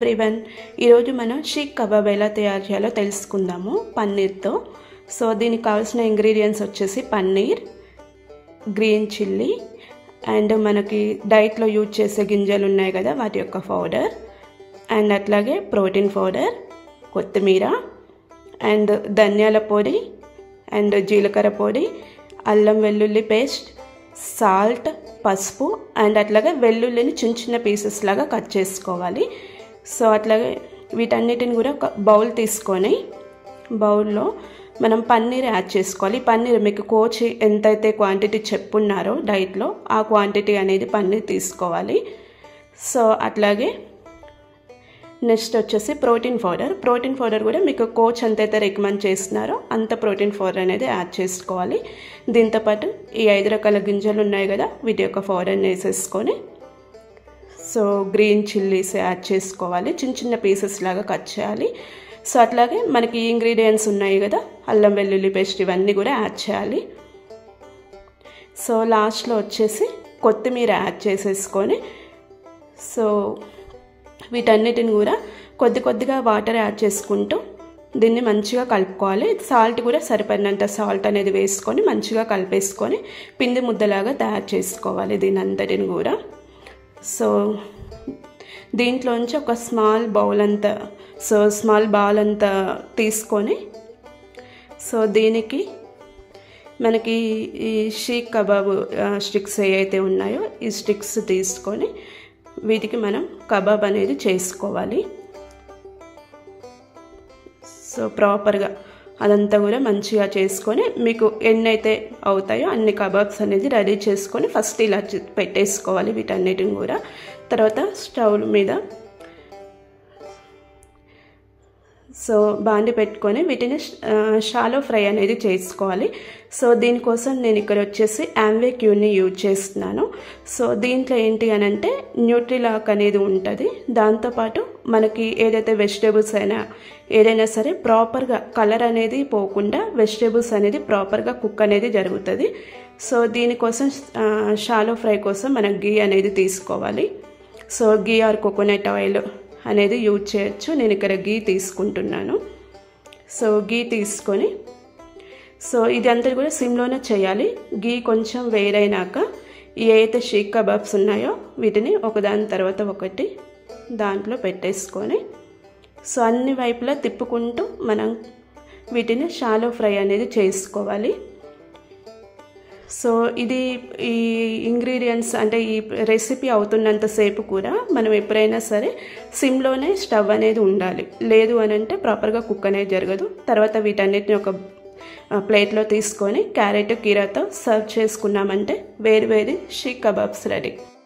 Everyone, ఈరోజు మనం షీక్ kebab ఎలా తయారు చేయాలో తెలుసుకుందాము పన్నీర్తో. సో దీనికి కావాల్సిన ఇంగ్రీడియంట్స్ వచ్చేసి పన్నీర్, గ్రీన్ చిల్లీ, అండ్ మనకి డైట్లో యూజ్ చేసే గింజలు ఉన్నాయి కదా వాటి యొక్క పౌడర్, అండ్ అట్లాగే ప్రోటీన్ పౌడర్, కొత్తిమీర, అండ్ ధనియాల పొడి, అండ్ జీలకర్ర పొడి, అల్లం వెల్లుల్లి పేస్ట్, సాల్ట్, పసుపు, అండ్ అట్లాగే వెల్లుల్లిని చిన్న చిన్న పీసెస్ లాగా కట్ చేసుకోవాలి. సో అట్లాగే వీటన్నిటిని కూడా ఒక బౌల్ తీసుకొని బౌల్లో మనం పన్నీర్ యాడ్ చేసుకోవాలి. పన్నీర్ మీకు కోచ్ ఎంతైతే క్వాంటిటీ చెప్పున్నారో డైట్లో ఆ క్వాంటిటీ అనేది పన్నీర్ తీసుకోవాలి. సో అట్లాగే నెక్స్ట్ వచ్చేసి ప్రోటీన్ పౌడర్ కూడా మీకు కోచ్ ఎంతైతే రికమెండ్ చేస్తున్నారో అంత ప్రోటీన్ పౌడర్ అనేది యాడ్ చేసుకోవాలి. దీంతోపాటు ఈ 5 రకాల గింజలు ఉన్నాయి కదా వీటి యొక్క పౌడర్ని వేసేసుకొని, సో గ్రీన్ చిల్లీస్ యాడ్ చేసుకోవాలి, చిన్న చిన్న పీసెస్ లాగా కట్ చేయాలి. సో అట్లాగే మనకి ఇంగ్రీడియంట్స్ ఉన్నాయి కదా అల్లం వెల్లుల్లి పేస్ట్, ఇవన్నీ కూడా యాడ్ చేయాలి. సో లాస్ట్లో వచ్చేసి కొత్తిమీర యాడ్ చేసేసుకొని, సో వీటన్నిటిని కూడా కొద్దిగా వాటర్ యాడ్ చేసుకుంటూ దీన్ని మంచిగా కలుపుకోవాలి. సాల్ట్ కూడా సరిపడినంత సాల్ట్ అనేది వేసుకొని మంచిగా కలిపేసుకొని పిండి ముద్దలాగా తయారు చేసుకోవాలి దీని అంతటిని కూడా. సో దీంట్లోంచి ఒక స్మాల్ బాల్ అంతా తీసుకొని, సో దీనికి మనకి ఈ షీక్ కబాబ్ స్టిక్స్ ఏవైతే ఉన్నాయో ఈ స్టిక్స్ తీసుకొని వీటికి మనం కబాబ్ అనేది చేసుకోవాలి. సో ప్రాపర్గా అదంతా కూడా మంచిగా చేసుకొని మీకు ఎన్నైతే అవుతాయో అన్ని కబాబ్స్ అనేది రెడీ చేసుకొని ఫస్ట్ ఇలా పెట్టేసుకోవాలి వీటన్నిటిని కూడా. తర్వాత స్టవ్ మీద సో బాండి పెట్టుకొని వీటిని షాలో ఫ్రై అనేది చేసుకోవాలి. సో దీనికోసం నేను ఇక్కడ వచ్చేసి ఆమ్వే క్యూని యూజ్ చేస్తున్నాను. సో దీంట్లో ఏంటి అని అంటే న్యూట్రిలాక్ అనేది ఉంటుంది. దాంతోపాటు మనకి ఏదైతే వెజిటేబుల్స్ ఏదైనా సరే ప్రాపర్గా కలర్ అనేది పోకుండా వెజిటేబుల్స్ అనేది ప్రాపర్గా కుక్ అనేది జరుగుతుంది. సో దీనికోసం షాలో ఫ్రై కోసం మనం గీ అనేది తీసుకోవాలి. So ghee are coconut oil అనేది యూజ్ చేయొచ్చు. నేను ఇక్కడ గీ తీసుకుంటున్నాను. సో గీ తీసుకొని, సో ఇది అంతా కూడా సిమ్లోనే చేయాలి. గీ కొంచెం వేడైనాక ఏవైతే షీక్ కబాబ్స్ ఉన్నాయో వీటిని ఒకదాని తర్వాత ఒకటి దాంట్లో పెట్టేసుకొని, సో అన్ని వైపులా తిప్పుకుంటూ మనం వీటిని షాలో ఫ్రై అనేది చేసుకోవాలి. సో ఈ ఇంగ్రీడియంట్స్ అంటే ఈ రెసిపీ అవుతున్నంతసేపు కూడా మనం ఎప్పుడైనా సరే సిమ్లోనే స్టవ్ అనేది ఉండాలి. లేదు అని అంటే ప్రాపర్గా కుక్ అనేది జరగదు. తర్వాత వీటన్నిటిని ఒక ప్లేట్లో తీసుకొని క్యారెట్ కీరాతో సర్వ్ చేసుకున్నామంటే వేరు షీక్ కబాబ్స్ రెడీ.